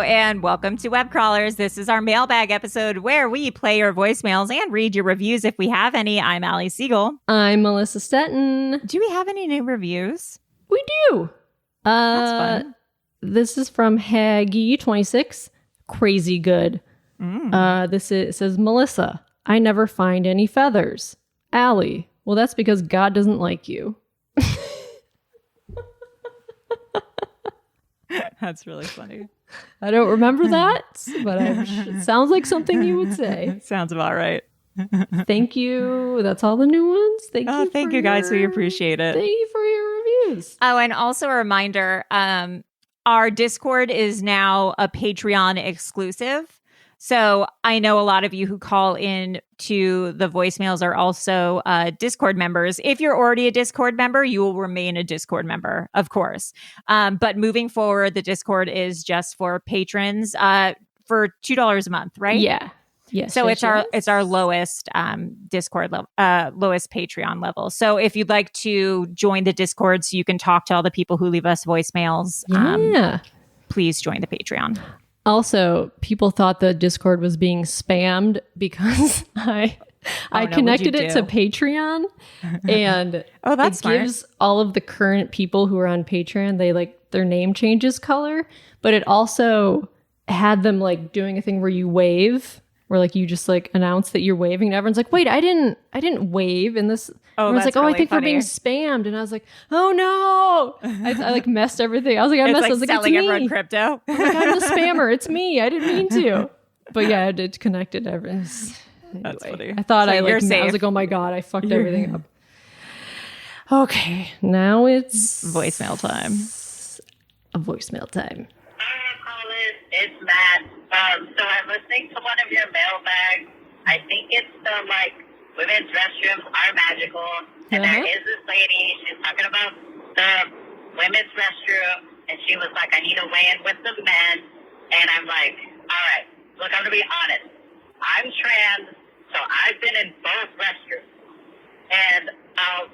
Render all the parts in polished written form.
and welcome to Webcrawlers. This is our mailbag episode where we play your voicemails and read your reviews if we have any. I'm Allie Siegel. I'm Melissa Stetton. Do we have any new reviews? We do. That's fun. This is from Haggy26. Crazy good. It says, Melissa, I never find any feathers. Allie, well, that's because God doesn't like you. That's really funny. I don't remember that, but it sounds like something you would say. Sounds about right. Thank you. That's all the new ones. Thank you guys. We appreciate it. Thank you for your reviews. Oh, and also a reminder, our Discord is now a Patreon exclusive. So I know a lot of you who call in to the voicemails are also Discord members. If you're already a Discord member, you will remain a Discord member, of course. But moving forward, the Discord is just for patrons for $2 a month, right? Yeah. Yes. So yes, it's our lowest Discord level, lowest Patreon level. So if you'd like to join the Discord so you can talk to all the people who leave us voicemails, please join the Patreon. Also, people thought the Discord was being spammed because I connected it to Patreon, and that's smart. Gives all of the current people who are on Patreon, they like their name changes color, but it also had them like doing a thing where you wave, where like you just like announce that you're waving, and everyone's like, "Wait, I didn't wave." And this, everyone's like, "Oh, really I think funny. we're being spammed," and I was like, "Oh no!" I like messed everything. I was like, I was like, selling it's me. everyone crypto. I'm like, I'm the spammer. It's me. I didn't mean to. But yeah, I did connect it. Anyway, That's funny. I thought So I you're was safe. like, oh my God, I fucked everything up. Okay, now it's Voicemail time. A voicemail time. Hi, Colin. It's Matt. So I'm listening to one of your mailbags. I think it's the, women's restrooms are magical. And there is this lady, she's talking about the women's restroom. And she was like, I need to weigh in with the men. And I'm like, all right, look, I'm going to be honest. I'm trans, so I've been in both restrooms. And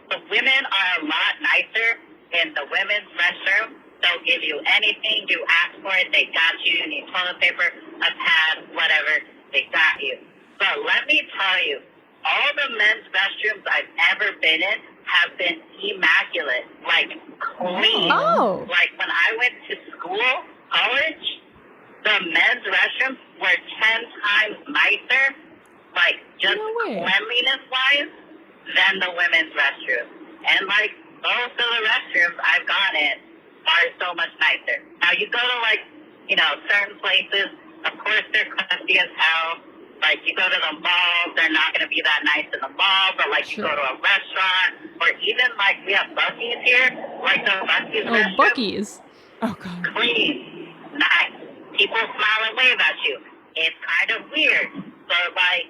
the women are a lot nicer in the women's restroom. They'll give you anything you ask for it. They got you. You need toilet paper, a pad, whatever. They got you. But let me tell you, all the men's restrooms I've ever been in have been immaculate, like clean. Oh. Like when I went to school, college, the men's restrooms were 10 times nicer, like just cleanliness-wise, than the women's restroom. And like most of the restrooms I've gone in are so much nicer. Now you go to certain places, of course they're crusty as hell. Like you go to the mall, they're not going to be that nice in the mall, but like you go to a restaurant, or even like we have Buc-ee's here, like the Buc-ee's restroom. Buc-ee's. Oh, God. Clean, nice. People smile and wave at you. It's kind of weird, but like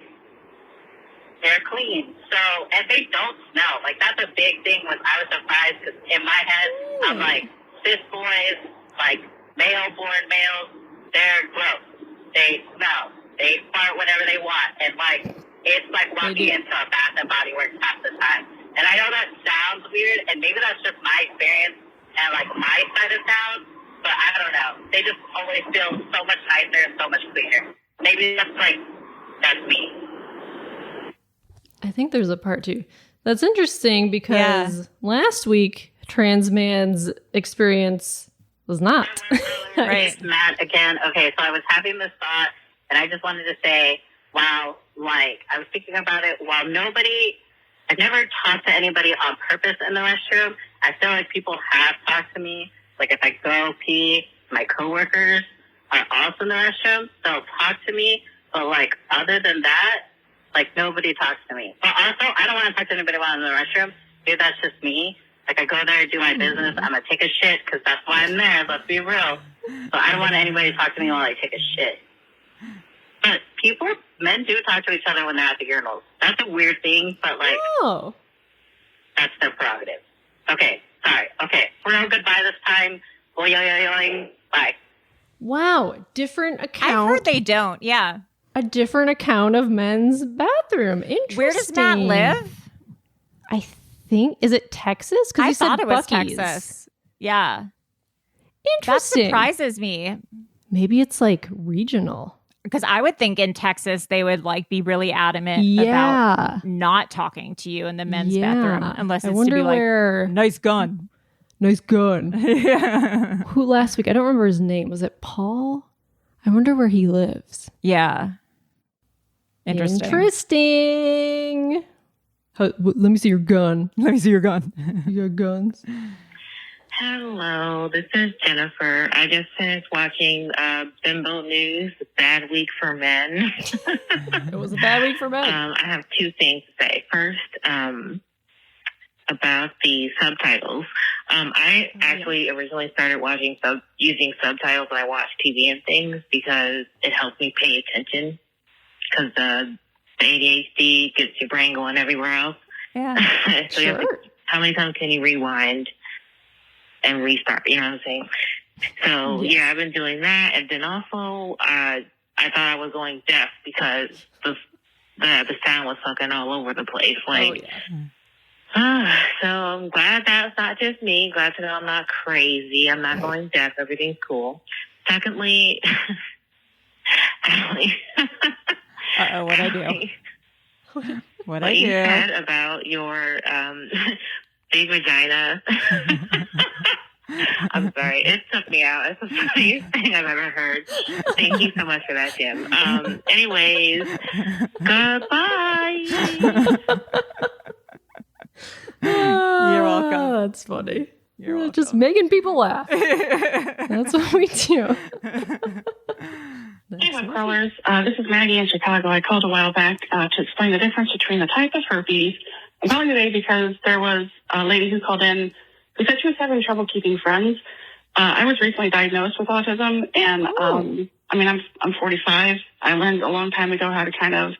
they're clean. So, and they don't smell. Like that's a big thing. I was surprised because in my head, I'm like, cis boys, like male-born males, they're gross. They smell. They fart whenever they want. And like, it's like walking into a Bath and Body Works half the time. And I know that sounds weird, and maybe that's just my experience and like my side of town, but I don't know. They just always feel so much nicer and so much cleaner. Maybe that's me. I think there's a part two. That's interesting because last week, trans man's experience was not. Right. It's Matt again. Okay, so I was having this thought, and I just wanted to say, wow, like, I was thinking about it while I've never talked to anybody on purpose in the restroom. I feel like people have talked to me. Like, if I go pee, my coworkers are also in the restroom. They'll talk to me. But, like, other than that, like, nobody talks to me. But also, I don't want to talk to anybody while I'm in the restroom. Maybe that's just me. Like, I go there, do my business. I'm going to take a shit because that's why I'm there. Let's be real. So I don't want anybody to talk to me while I take a shit. But men do talk to each other when they're at the urinals. That's a weird thing, but, like, that's their prerogative. Okay, sorry. Okay, we're all goodbye this time. Bye. Wow, different account. I've heard they don't, yeah. A different account of men's bathroom. Interesting. Where does Matt live? I think, is it Texas? I thought it was Buc-ee's. Texas. Yeah. Interesting. That surprises me. Maybe it's like regional. Because I would think in Texas, they would like be really adamant about not talking to you in the men's bathroom unless it's to be like, nice gun. Nice gun. Yeah. Who last week? I don't remember his name. Was it Paul? I wonder where he lives. Yeah. Interesting. Let me see your gun. Let me see your gun. You got guns? Hello, this is Jennifer. I just finished watching Bimbo News, Bad Week for Men. It was a bad week for men. I have two things to say. First, about the subtitles. I actually originally started using subtitles when I watch TV and things because it helps me pay attention because the ADHD gets your brain going everywhere else. Yeah. So how many times can you rewind and restart? You know what I'm saying? So yeah, I've been doing that, and then also I thought I was going deaf because the sound was fucking all over the place. Like, so I'm glad that's not just me. Glad to know I'm not crazy. I'm not going deaf. Everything's cool. Secondly, what'd I do? What you said about your big vagina. I'm sorry. It took me out. It's the funniest thing I've ever heard. Thank you so much for that, Jim. Anyways, goodbye. You're welcome. That's funny. You're welcome. Just making people laugh. That's what we do. Hey, Webcrawlers. This is Maggie in Chicago. I called a while back to explain the difference between the type of herpes. I'm calling today because there was a lady who called in who said she was having trouble keeping friends. I was recently diagnosed with autism, and I'm 45. I learned a long time ago how to kind of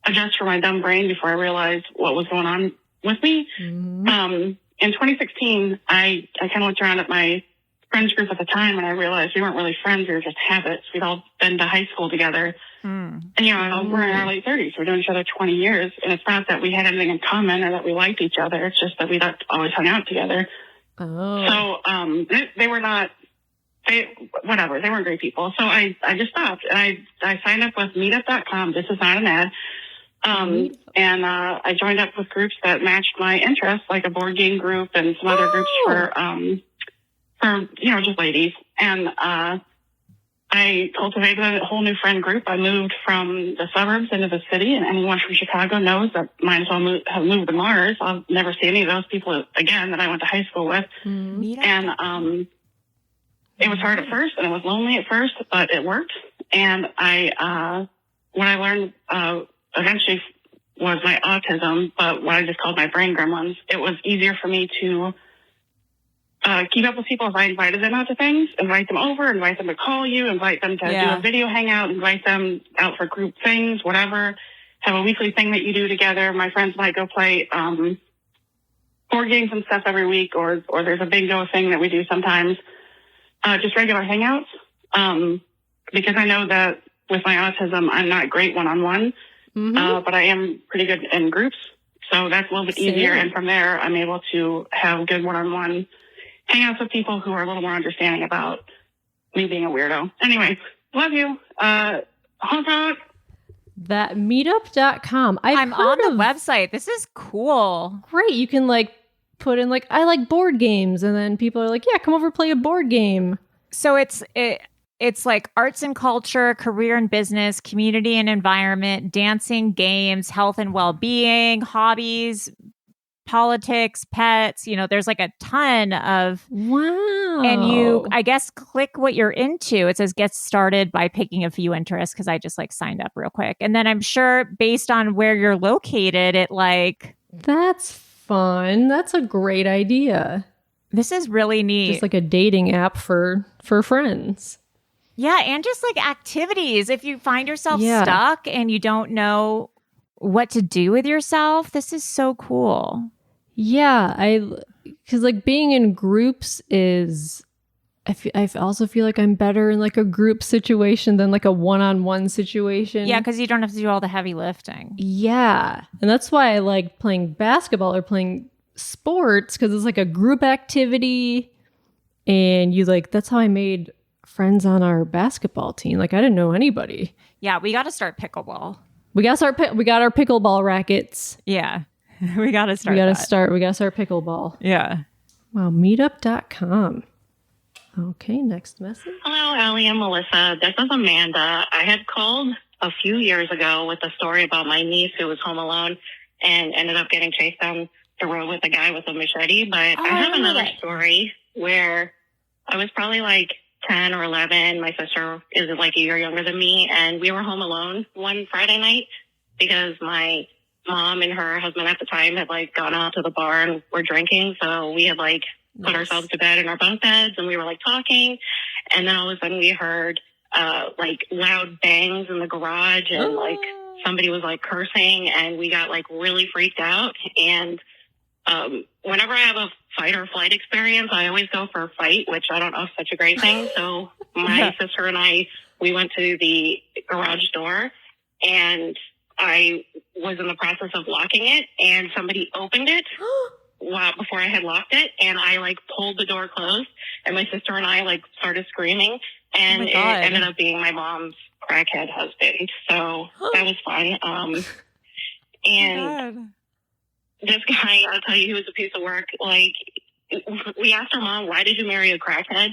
adjust for my dumb brain before I realized what was going on with me. Mm-hmm. In 2016, I kind of looked around at my friends group at the time, and I realized we weren't really friends. We were just habits. We'd all been to high school together. And, we're in our late 30s. We're known each other 20 years. And it's not that we had anything in common or that we liked each other. It's just that we always hung out together. So they weren't great people. So I just stopped. And I signed up with meetup.com. This is not an ad. And I joined up with groups that matched my interests, like a board game group and some other groups for just ladies. And I cultivated a whole new friend group. I moved from the suburbs into the city, and anyone from Chicago knows that might as well have moved to Mars. I'll never see any of those people again that I went to high school with. Mm-hmm. And it was hard at first, and it was lonely at first, but it worked. And what I learned eventually was my autism, but what I just called my brain gremlins. It was easier for me to keep up with people if I invited them out to things, invite them over, invite them to call you, invite them to do a video hangout, invite them out for group things, whatever. Have a weekly thing that you do together. My friends might go play board games and stuff every week, or there's a bingo thing that we do sometimes. Just regular hangouts. Because I know that with my autism, I'm not great one-on-one, but I am pretty good in groups. So that's a little bit easier. And from there, I'm able to have good one-on-one hangouts with people who are a little more understanding about me being a weirdo. Anyway, love you. Honk honk. That meetup.com. I'm on the website. This is cool. Great. You can put in I like board games, and then people are like, yeah, come over play a board game. So it's like arts and culture, career and business, community and environment, dancing, games, health and well-being, hobbies, politics, pets. There's a ton of and you, I guess, click what you're into. It says get started by picking a few interests, because I just signed up real quick, and then I'm sure based on where you're located, that's fun. That's a great idea. This is really neat. Just like a dating app for friends. Yeah, and just activities. If you find yourself stuck and you don't know what to do with yourself, this is so cool. Yeah, because being in groups is, I also feel like I'm better in a group situation than a one-on-one situation. Yeah, because you don't have to do all the heavy lifting. Yeah, and that's why I like playing basketball or playing sports, because it's a group activity, and you that's how I made friends on our basketball team. Like I didn't know anybody. Yeah, we got to start pickleball. We got our pickleball rackets. Yeah, we got to start. We got to start pickleball. Yeah. Wow, meetup.com. Okay, next message. Hello, Allie and Melissa. This is Amanda. I had called a few years ago with a story about my niece who was home alone and ended up getting chased down the road with a guy with a machete. But I have another story where I was probably like 10 or 11. My sister is like a year younger than me, and we were home alone one Friday night because my mom and her husband at the time had like gone out to the bar and were drinking. So we had like put ourselves to bed in our bunk beds, and we were like talking. And then all of a sudden we heard like loud bangs in the garage, and like somebody was like cursing, and we got like really freaked out. And whenever I have a fight or flight experience, I always go for a fight, which I don't know is such a great thing. So my sister and I, we went to the garage door, and I was in the process of locking it, and somebody opened it before I had locked it, and I like pulled the door closed, and my sister and I like started screaming, and it ended up being my mom's crackhead husband. So that was fun. And this guy, I'll tell you, he was a piece of work. Like, we asked her mom, why did you marry a crackhead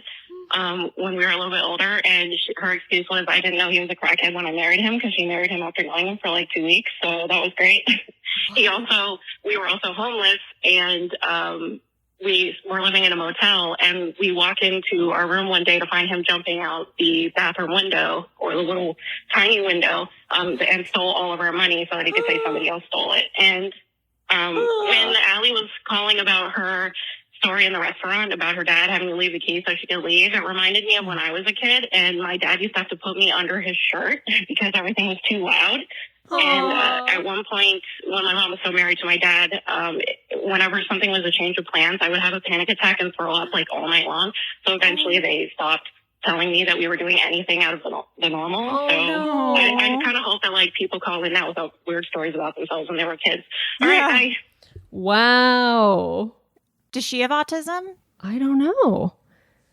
when we were a little bit older? And her excuse was, I didn't know he was a crackhead when I married him, because she married him after knowing him for like 2 weeks. So that was great. We were also homeless, and we were living in a motel, and we walk into our room one day to find him jumping out the bathroom window, or the little tiny window, and stole all of our money so that he could say somebody else stole it. And when Allie was calling about her story in the restaurant about her dad having to leave the key so she could leave, it reminded me of when I was a kid, and my dad used to have to put me under his shirt because everything was too loud. And at one point, when my mom was so married to my dad, whenever something was a change of plans, I would have a panic attack and throw up like all night long. So eventually they stopped telling me that we were doing anything out of the normal. I kind of hope that like people call in now with weird stories about themselves when they were kids. All right, bye. Wow. Does she have autism? I don't know.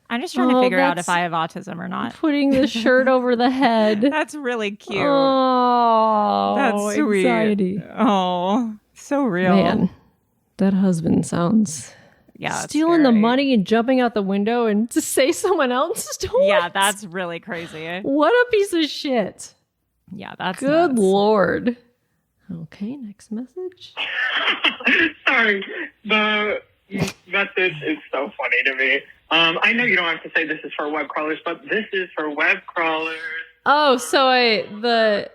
I'm just trying to figure out if I have autism or not. Putting the shirt over the head. That's really cute. Oh, that's sweet. Anxiety. Oh, so real. Man, that husband sounds... stealing the money and jumping out the window and to say someone else stole it. Yeah, that's really crazy. What a piece of shit. Yeah, that's good nuts. Lord. Okay, next message. Sorry, the message is so funny to me. I know you don't have to say this is for web crawlers, but this is for web crawlers. Oh, so the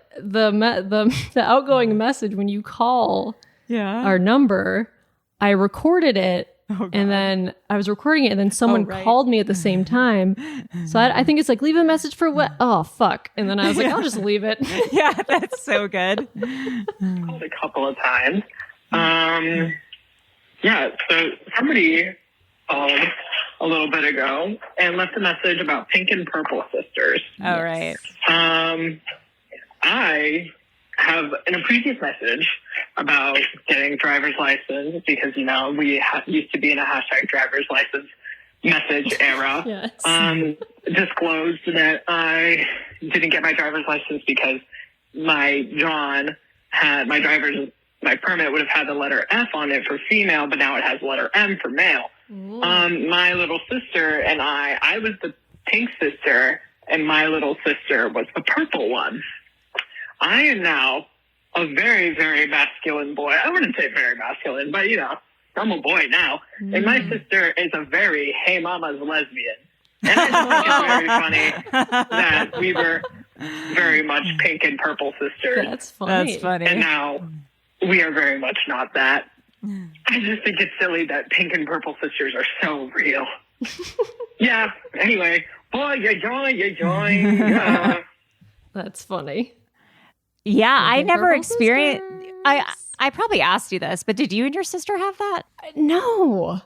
outgoing message when you call our number, I recorded it. And then I was recording it, and then someone called me at the same time. So I think it's like, leave a message for what? Oh, fuck. And then I was like, I'll just leave it. Yeah, that's so good. Called a couple of times. So somebody called a little bit ago and left a message about pink and purple sisters. All right. I have in a previous message about getting driver's license because, we used to be in a hashtag driver's license message era. Yes. Disclosed that I didn't get my driver's license because my permit would have had the letter F on it for female, but now it has the letter M for male. My little sister and I was the pink sister, and my little sister was the purple one. I am now a very, very masculine boy. I wouldn't say very masculine, but, I'm a boy now. And my sister is a very, hey, mama's lesbian. And I just think it's very funny that we were very much pink and purple sisters. That's funny. That's funny. And now we are very much not that. I just think it's silly that pink and purple sisters are so real. Yeah, anyway. Boy, you join. Yeah. That's funny. Yeah, I never purple experienced... sisters? I probably asked you this, but did you and your sister have that? No.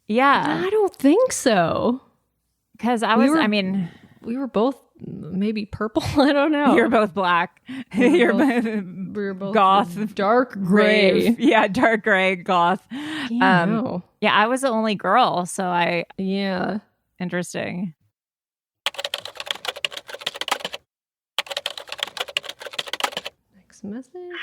Yeah. I don't think so. Because we were both maybe purple. I don't know. You're both black. We were both goth. Dark gray. Yeah, dark gray, goth. Yeah, I was the only girl, so yeah. interesting. message.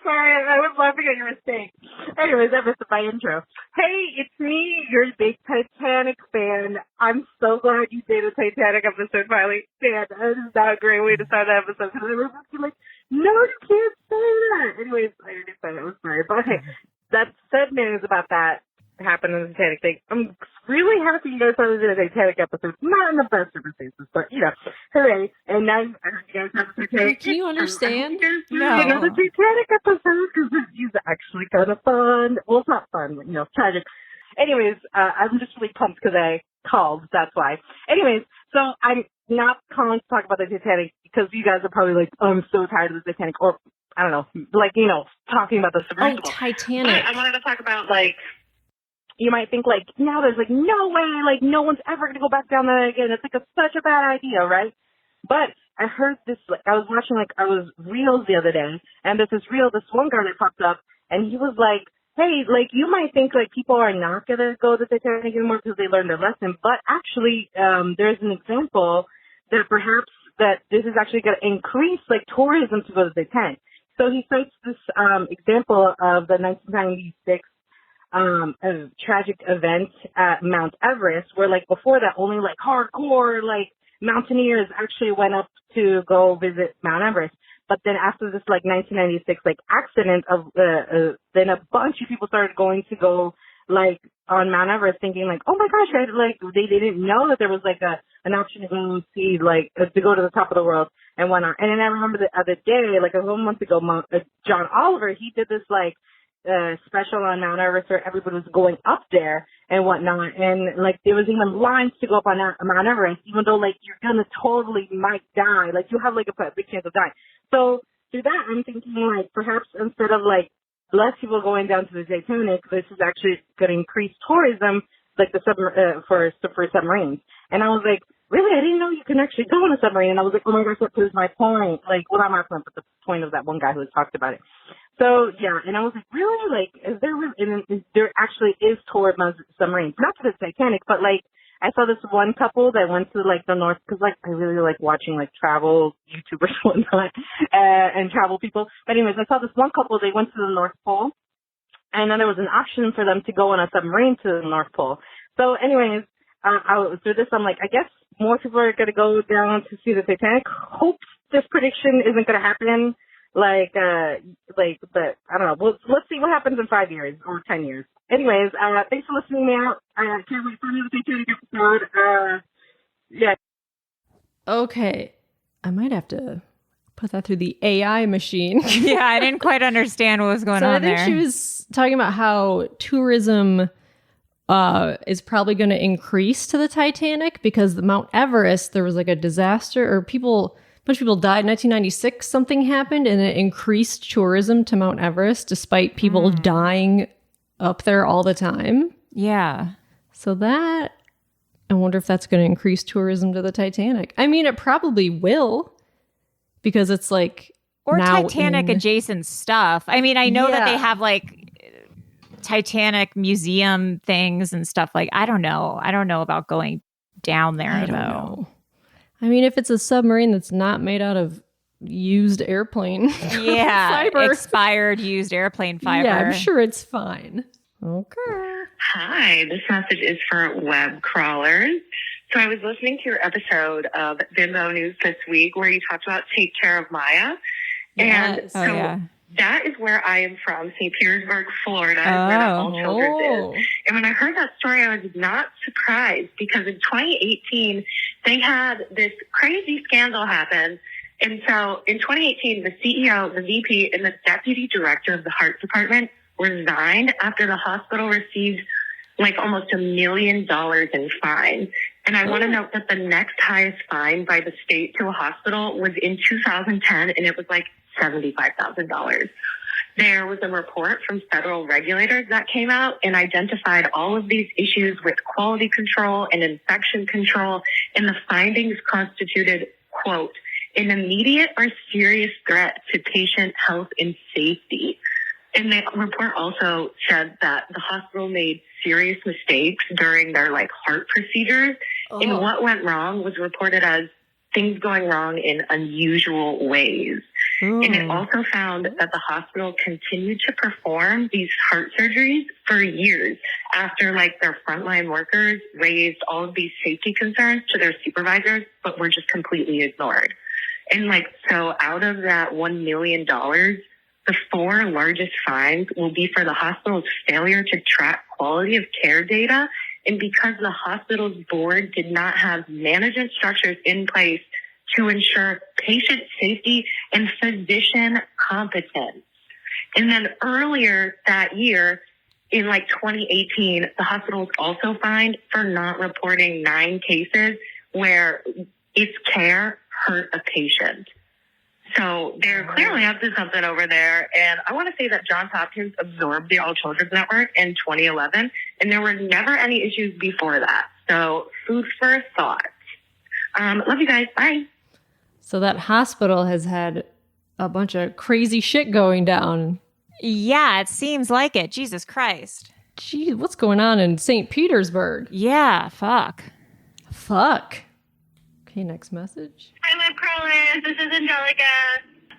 Sorry, I was laughing at your mistake. Anyways, that was my intro. Hey, it's me, your big Titanic fan. I'm so glad you did a Titanic episode finally. Dan, that is not a great way to start that episode. Because I was just like, no, you can't say that. Anyways, I already said it. I'm sorry. But hey, that said news about that happened in the Titanic thing. I'm really happy you guys thought it was a Titanic episode. Not in the best circumstances, but, you know, hooray. And now I heard you guys have a Titanic. Can you understand? No. Another Titanic episode because it's actually kind of fun. Well, it's not fun, but, you know, tragic. Anyways, I'm just really pumped because I called. That's why. Anyways, so I'm not calling to talk about the Titanic because you guys are probably like, oh, I'm so tired of the Titanic. Or, I don't know, like, you know, talking about the submersible. Oh, Titanic. But I wanted to talk about, like, you might think, like, now there's, like, no way, like, no one's ever going to go back down there again. It's, like, such a bad idea, right? But I heard this, like, I was watching, like, I was Reels the other day, and there's this reel, this one guy that popped up, and he was like, hey, like, you might think, like, people are not going to go to the Titanic anymore because they learned their lesson, but actually, there's an example that perhaps that this is actually going to increase, like, tourism to go to the Titanic. So he cites this example of the 1996 a tragic event at Mount Everest where, like, before that, only, like, hardcore, like, mountaineers actually went up to go visit Mount Everest. But then after this, like, 1996, like, accident of, then a bunch of people started going to go, like, on Mount Everest thinking, like, oh my gosh, they didn't know that there was, like, an option to go see, like, to go to the top of the world and whatnot. And then I remember the other day, like, a couple months ago, John Oliver, he did this, like, special on Mount Everest where everybody was going up there and whatnot, and like there was even lines to go up on Mount Everest, even though like you're gonna totally might die, like you have like a big chance of dying. So through that, I'm thinking like perhaps instead of like less people going down to the Titanic, this is actually going to increase tourism, like the for submarines. And I was like, really? I didn't know you can actually go on a submarine. And I was like, oh my gosh, that proves my point. Like, well, not my point, but the point of that one guy who talked about it. So, yeah, and I was like, really? Like, there actually is tour submarines, not to the Titanic, but, like, I saw this one couple that went to, like, the North, because, like, I really like watching, like, travel YouTubers and whatnot, and travel people. But anyways, I saw this one couple, they went to the North Pole, and then there was an option for them to go on a submarine to the North Pole. So, anyways, through this, I'm like, I guess more people are going to go down to see the Titanic. Hope this prediction isn't going to happen. But I don't know. Let's see what happens in 5 years or 10 years. Anyways, thanks for listening to me out. I can't wait for another Titanic episode. Yeah. Okay. I might have to put that through the AI machine. Yeah, I didn't quite understand what was going on there. I think she was talking about how tourism is probably going to increase to the Titanic because the Mount Everest, there was like a disaster or a bunch of people died in 1996. Something happened and it increased tourism to Mount Everest despite people dying up there all the time. Yeah. So that, I wonder if that's going to increase tourism to the Titanic. I mean, it probably will because it's like or Titanic adjacent stuff. I mean, I know that they have like Titanic museum things and stuff. Like, I don't know about going down there. I don't know. I mean, if it's a submarine that's not made out of used airplane fiber. Expired used airplane fiber. Yeah, I'm sure it's fine. Okay. Hi, this message is for web crawlers. So I was listening to your episode of Bimbo News this week where you talked about Take Care of Maya. Yes. And that is where I am from, St. Petersburg, Florida, where that All Children's is. And when I heard that story, I was not surprised because in 2018, they had this crazy scandal happen. And so in 2018, the CEO, the VP, and the deputy director of the heart department resigned after the hospital received like almost $1 million in fines. And I want to note that the next highest fine by the state to a hospital was in 2010, and it was like $75,000. There was a report from federal regulators that came out and identified all of these issues with quality control and infection control, and the findings constituted, quote, an immediate or serious threat to patient health and safety. And the report also said that the hospital made serious mistakes during their like heart procedures. And what went wrong was reported as things going wrong in unusual ways. And it also found that the hospital continued to perform these heart surgeries for years after like their frontline workers raised all of these safety concerns to their supervisors, but were just completely ignored. And like, so out of that $1 million, the 4 largest fines will be for the hospital's failure to track quality of care data. And because the hospital's board did not have management structures in place to ensure patient safety and physician competence. And then earlier that year, in like 2018, the hospital was also fined for not reporting 9 cases where its care hurt a patient. So they're clearly up to something over there. And I want to say that Johns Hopkins absorbed the All Children's Network in 2011, and there were never any issues before that. So food for thought. Love you guys. Bye. So that hospital has had a bunch of crazy shit going down. Yeah, it seems like it. Jesus Christ. Gee, what's going on in St. Petersburg? Yeah, fuck. Okay, next message. Hi, Webcrawlers. This is Angelica.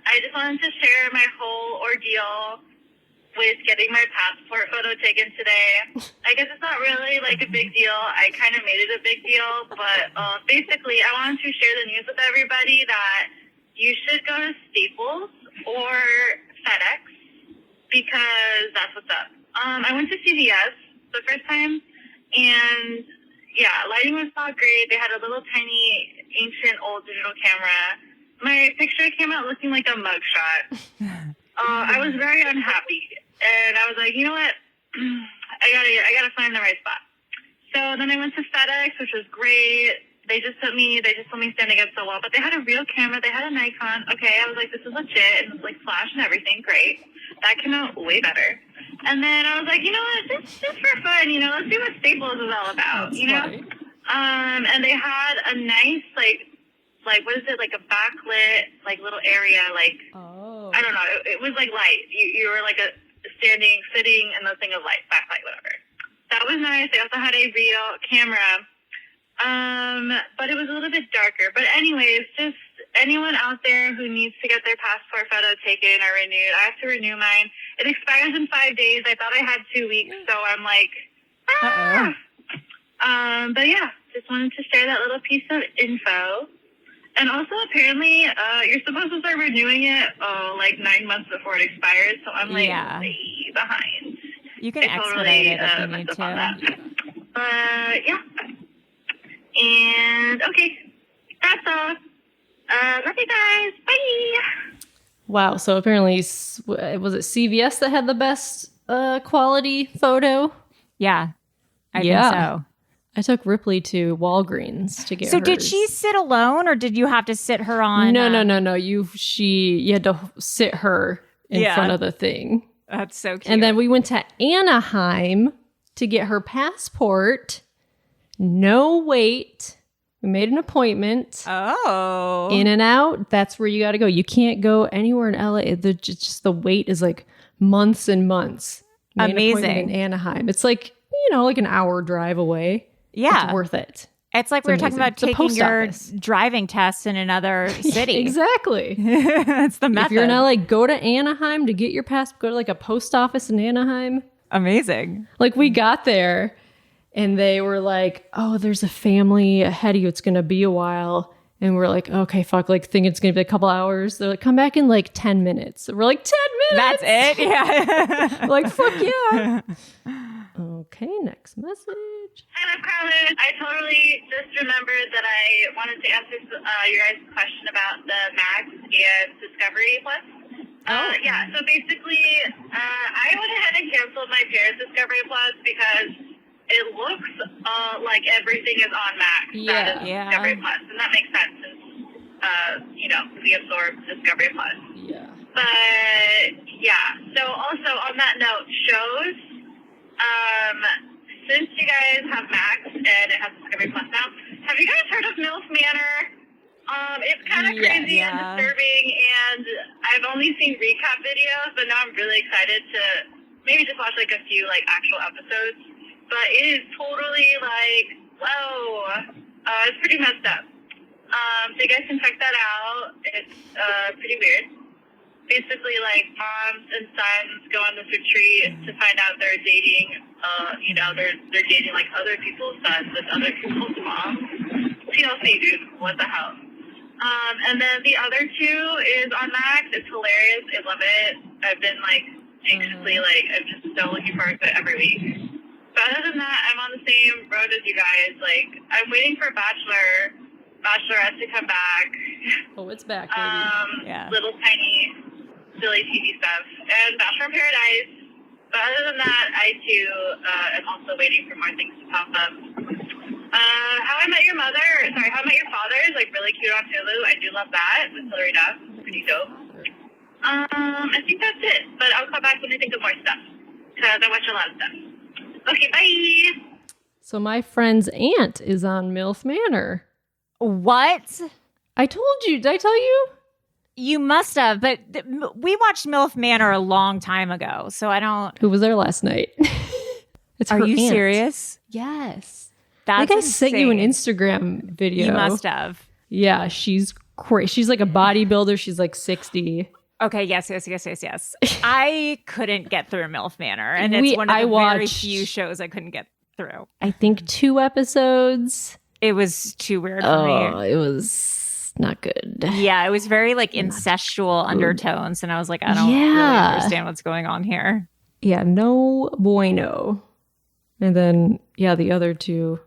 I just wanted to share my whole ordeal with getting my passport photo taken today. I guess it's not really like a big deal. I kind of made it a big deal, but basically I wanted to share the news with everybody that you should go to Staples or FedEx because that's what's up. I went to CVS the first time, and yeah, lighting was not great. They had a little tiny ancient old digital camera. My picture came out looking like a mugshot. I was very unhappy. And I was like, you know what? I gotta find the right spot. So then I went to FedEx, which was great. They just told me stand against the wall, but they had a real camera. They had a Nikon. Okay, I was like, this is legit, and it was like flash and everything. Great. That came out way better. And then I was like, you know what? Just for fun, let's see what Staples is all about. That's funny. And they had a nice like what is it, like a backlit like little area, like I don't know. It was like light. You were like sitting in the thing of light, backlight, whatever. That was nice. They also had a real camera, but it was a little bit darker. But anyways, just anyone out there who needs to get their passport photo taken or renewed, I have to renew mine. It expires in 5 days. I thought I had 2 weeks, so I'm like, but yeah, just wanted to share that little piece of info. And also, apparently, you're supposed to start renewing it like 9 months before it expires. So I'm like way behind. You can expedite it if you need to. But yeah. And okay, that's all. Love you guys. Bye. Wow. So apparently, was it CVS that had the best quality photo? Yeah, I think so. I took Ripley to Walgreens to get So hers. did she sit alone, or did you have to sit her on? No. You had to sit her in front of the thing. That's so cute. And then we went to Anaheim to get her passport. No wait. We made an appointment. Oh. In and out. That's where you got to go. You can't go anywhere in LA. Just the wait is like months and months. Made Amazing. In Anaheim. It's like, like an hour drive away. Yeah. It's worth it. It's like we were talking about taking your driving tests in another city. Exactly. That's the method. If you're in LA, go to Anaheim to get your passport. Go to like a post office in Anaheim. Amazing. Like we got there and they were like, oh, there's a family ahead of you. It's going to be a while. And we're like, okay, fuck, like think it's going to be a couple hours. They're like, come back in like 10 minutes. We're like, 10 minutes? That's it? Yeah. Like, fuck yeah. Okay, next message. Hi, Webcrawlers. I totally just remembered that I wanted to answer your guys' question about the Max and Discovery Plus. Yeah, so basically, I went ahead and canceled my Paris Discovery Plus because it looks like everything is on Max. That is Discovery Plus, and that makes sense since, we absorbed Discovery Plus. Yeah. But, yeah, so also on that note, shows... since you guys have Max and it has Discovery Plus now, have you guys heard of Milf Manor? It's kind of crazy and disturbing, and I've only seen recap videos, but now I'm really excited to maybe just watch like a few like actual episodes. But it is totally like, whoa, it's pretty messed up. So you guys can check that out. It's pretty weird. basically, like, moms and sons go on this retreat to find out they're dating, they're dating, like, other people's sons and other people's moms. TLC, dude. What the hell? And then the other two is on Max. It's hilarious. I love it. I've been, like, anxiously, like, I'm just so looking forward to it every week. But other than that, I'm on the same road as you guys. Like, I'm waiting for Bachelorette to come back. Oh, it's back, baby. Little tiny silly TV stuff. And Bachelor in Paradise. But other than that, I too am also waiting for more things to pop up. How I Met Your Father is like really cute on Hulu. I do love that with Hilary Duff. Pretty dope. I think that's it. But I'll call back when I think of more stuff. Because I watch a lot of stuff. Okay, bye. So my friend's aunt is on Milf Manor. What? I told you. Did I tell you? You must have, but we watched MILF Manor a long time ago, so I don't... Who was there last night? It's Are her you aunt. serious? Yes. That's I sent you an Instagram video. You must have. Yeah, she's crazy. She's like a bodybuilder. She's like 60. Okay, yes. I couldn't get through MILF Manor, and it's one of the very few shows I couldn't get through. I think 2 episodes. It was too weird for me. It was not good. Yeah, it was very like incestual undertones, and I was like, I don't really understand what's going on here. Yeah, no bueno. And then, the other 2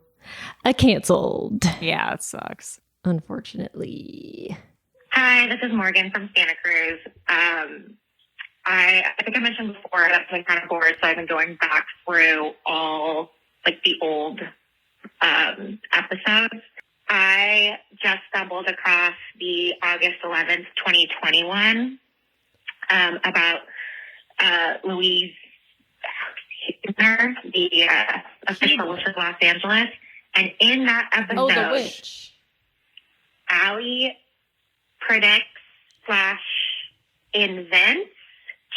I canceled. Yeah, it sucks. Unfortunately. Hi, this is Morgan from Santa Cruz. I think I mentioned before that I've been kind of bored, so I've been going back through all like the old episodes. I just stumbled across the August 11th, 2021 about Louise Huebner, the official witch of Los Angeles. And in that episode, the witch. Allie predicts / invents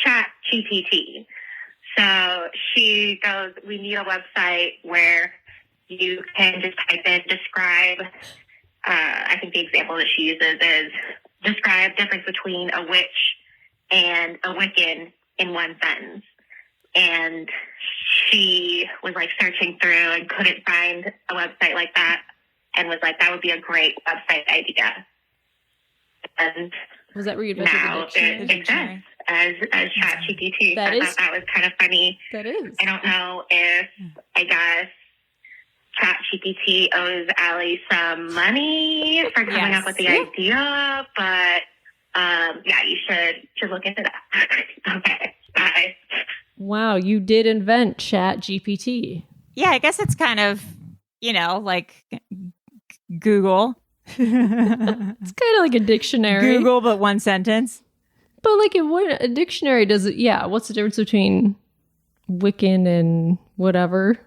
ChatGPT. So she goes, we need a website where you can just type in, describe, I think the example that she uses is describe difference between a witch and a Wiccan in one sentence. And she was like searching through and couldn't find a website like that and was like, that would be a great website idea. And was that where you now it exists as ChatGPT. I thought that was kind of funny. That is. I don't know if, I guess, ChatGPT owes Allie some money for coming up with the idea, but you should look into that. Okay, bye. Wow, you did invent ChatGPT. Yeah, I guess it's kind of, like Google. It's kind of like a dictionary. Google, but one sentence. But like a dictionary does it. Yeah, what's the difference between Wiccan and whatever?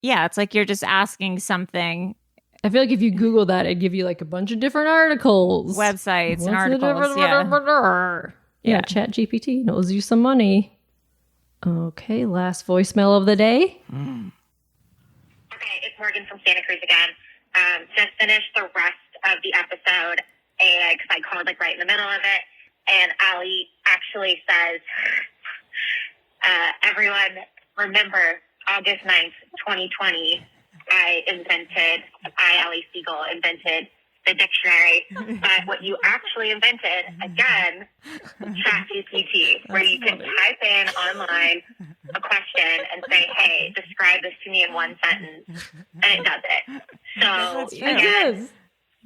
Yeah, it's like you're just asking something. I feel like if you Google that, it'd give you like a bunch of different articles. Websites and articles. Yeah, ChatGPT knows you some money. Okay, last voicemail of the day. Okay, it's Morgan from Santa Cruz again. Just finished the rest of the episode, and because I called like right in the middle of it, and Allie actually says, everyone remember August 9th, 2020, Allie Siegel invented the dictionary, but what you actually invented, again, ChatGPT, where you can type in online a question and say, hey, describe this to me in one sentence, and it does it. So, again,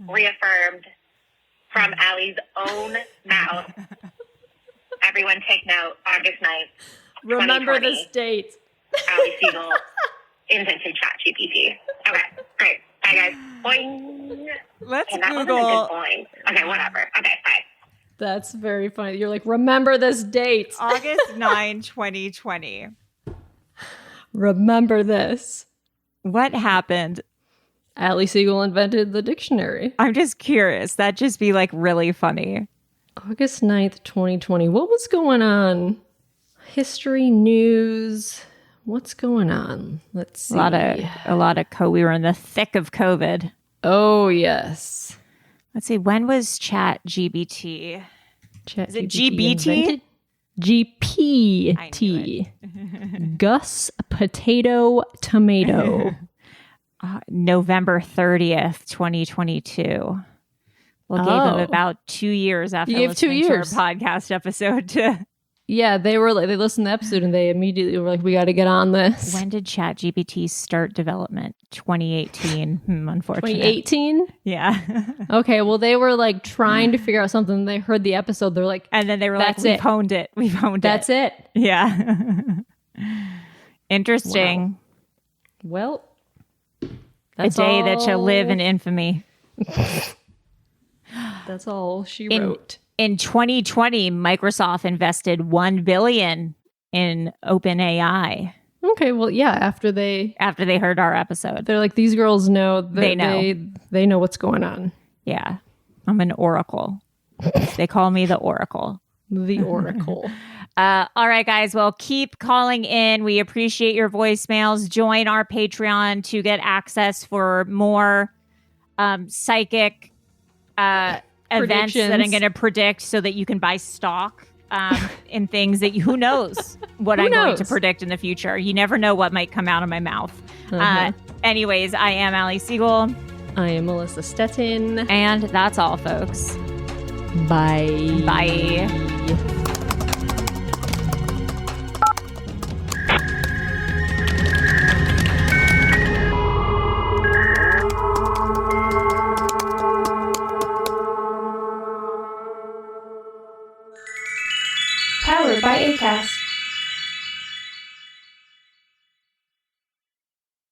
reaffirmed from Allie's own mouth. Everyone take note, August 9th, remember this date. Allie Siegel invented ChatGPT. Okay, great. Bye, guys. Boing. Let's that Google. Wasn't a good boing. Okay, whatever. Okay, bye. That's very funny. You're like, remember this date. August 9, 2020. Remember this. What happened? Allie Siegel invented the dictionary. I'm just curious. That'd just be like really funny. August 9th, 2020. What was going on? History, news. What's going on? Let's see. A lot of we were in the thick of COVID. Oh, yes. Let's see. When was ChatGPT Is it GBT? GPT. Gus Potato Tomato. November 30th, 2022. We'll give them about 2 years after listening to our podcast episode to... Yeah, they listened to the episode and they immediately were like, we got to get on this. When did ChatGPT start development? 2018, unfortunately. 2018? Yeah. Okay, well, they were like trying to figure out something. They heard the episode. They're like, and then they were like, we've honed it. We've honed That's it. That's it. Yeah. Interesting. Wow. Well, that's a day that shall live in infamy. That's all she wrote. In 2020, Microsoft invested $1 billion in OpenAI. Okay, well, yeah. After they heard our episode, they're like, these girls know. They know what's going on. Yeah, I'm an oracle. They call me the Oracle. The Oracle. All right, guys. Well, keep calling in. We appreciate your voicemails. Join our Patreon to get access for more psychic events that I'm going to predict so that you can buy stock in things that who knows what I'm going to predict in the future. You never know what might come out of my mouth. Anyways, I am Allie Siegel. I am Melissa Stettin. And that's all, folks. Bye. Bye. Powered by Acast.